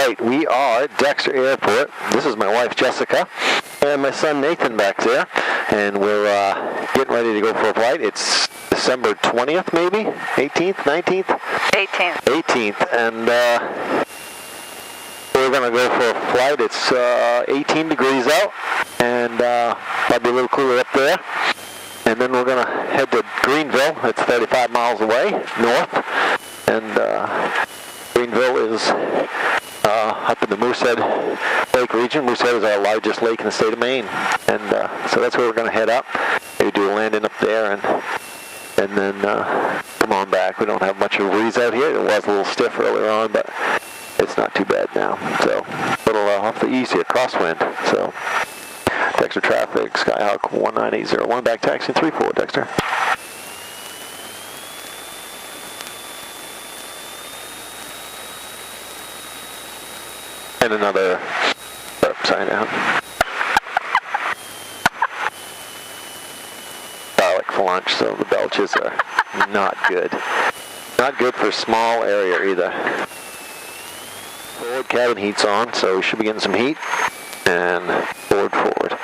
right, we are at Dexter Airport. This is my wife Jessica and my son Nathan back there, and we're getting ready to go for a flight. It's December 20th, maybe? 18th, 19th? 18th. 18th, and we're going to go for a flight. It's 18 degrees out, and might be a little cooler up there. And then we're going to head to Greenville. It's 35 miles away, north, and Greenville is up in the Moosehead Lake region. Moosehead is our largest lake in the state of Maine, and so that's where we're going to head up. Maybe do a landing up there, and then come on back. We don't have much of a breeze out here. It was a little stiff earlier on, but it's not too bad now. So a little off the east here, crosswind. So Dexter traffic, Skyhawk 19801, back taxi 34, Dexter. And another upside down. Garlic for lunch, so the belches are not good. Not good for a small area either. Forward cabin heat's on, so we should be getting some heat. And forward.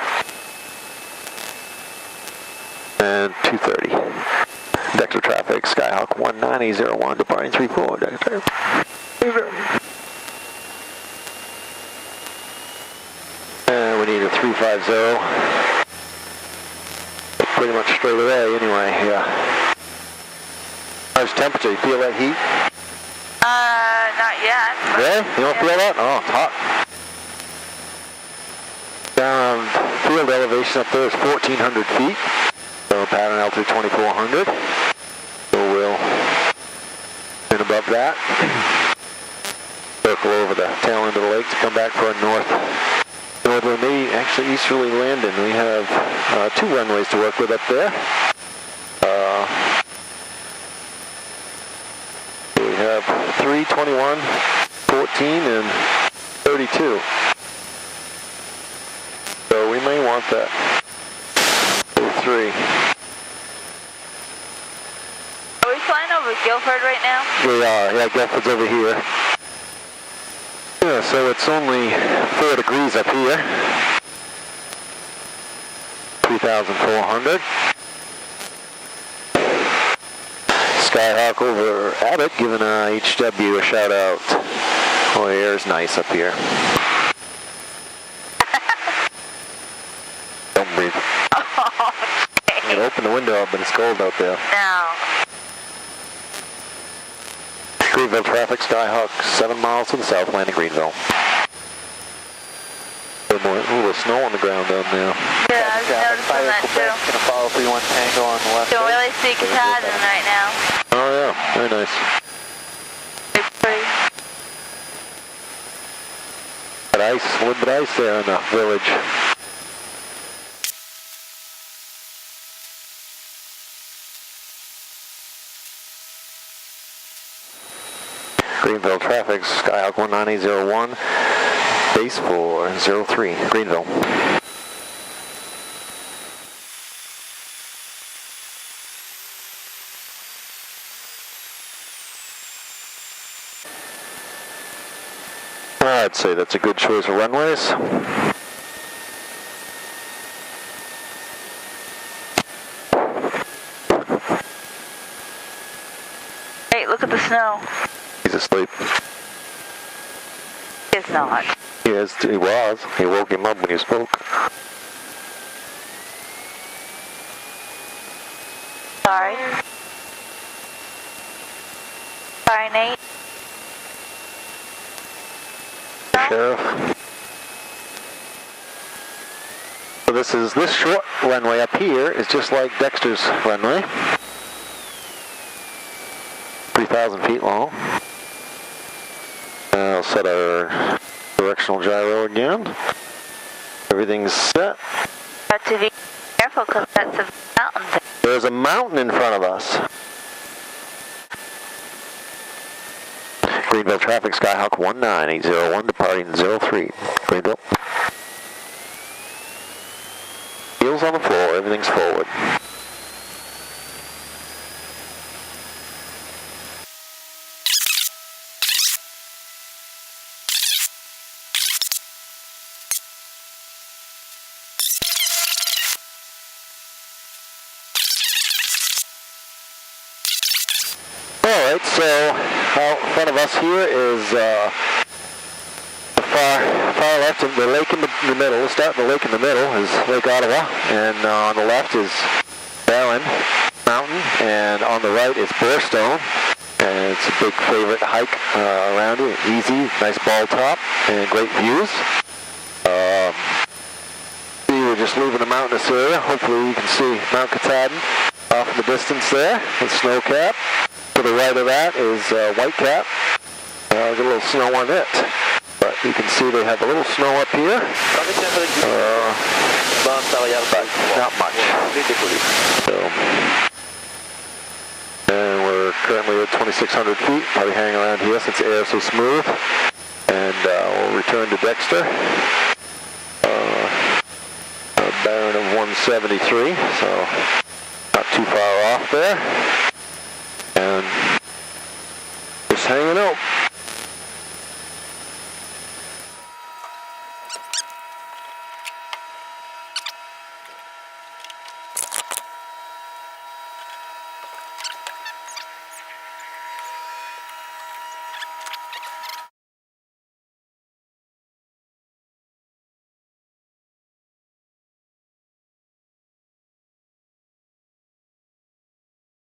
And 230. Dexter traffic, Skyhawk 19801, departing 34, Dexter. And we need a 350. Pretty much straight away anyway, yeah. How's temperature? You feel that heat? Not yet. Really? You don't feel that? Oh, it's hot. Down field elevation up there is 1,400 feet. So pattern altitude 2,400. So we'll been above that. Circle over the tail end of the lake to come back for a northerly, actually easterly landing. We have 2 runways to work with up there. We have 3, 21, 14, and 32. So we may want that. 33. Are we flying over Guilford right now? We are, yeah, Guilford's over here. Yeah, so it's only 4 degrees up here. 3,400. Skyhawk over Abbott giving HW a shout out. Oh, the air is nice up here. Don't breathe. Oh, okay. You can open the window up, but it's cold out there. No. Greenville traffic, Skyhawk 7 miles to the south, landing Greenville. A little snow on the ground down there. Yeah, I was noticing that too. Gonna follow 31 Tango on the left. Don't really see Katahdin right now. Oh yeah, very nice. It's pretty. Got ice, a little bit of ice there in the village. Greenville traffic, Skyhawk 19801, base 403, Greenville. I'd say that's a good choice of runways. Hey, look at the snow. He's asleep. It's not. He was. He woke him up when you spoke. Sorry. Sorry, Nate. Sheriff. So this short runway up here is just like Dexter's runway. 3,000 feet long. I'll set our directional gyro again. Everything's set. Got to be careful because that's a mountain thing. There's a mountain in front of us. Greenville traffic, Skyhawk 19801, departing 03. Greenville. Wheels on the floor, everything's forward. Alright, so out in front of us here is the far left of the lake in the middle. We'll start in the lake in the middle is Lake Ottawa, and on the left is Barron Mountain, and on the right is Boarstone. And it's a big favorite hike around it. Easy, nice ball top, and great views. We're just leaving the mountainous area. Hopefully you can see Mount Katahdin off in the distance there with snow cap. To the right of that is Whitecap. Got a little snow on it. But you can see they have a little snow up here. But not much. So, and we're currently at 2,600 feet, probably hanging around here since the air is so smooth. And we'll return to Dexter. A Barron of 173, so not too far off there. And just hanging out.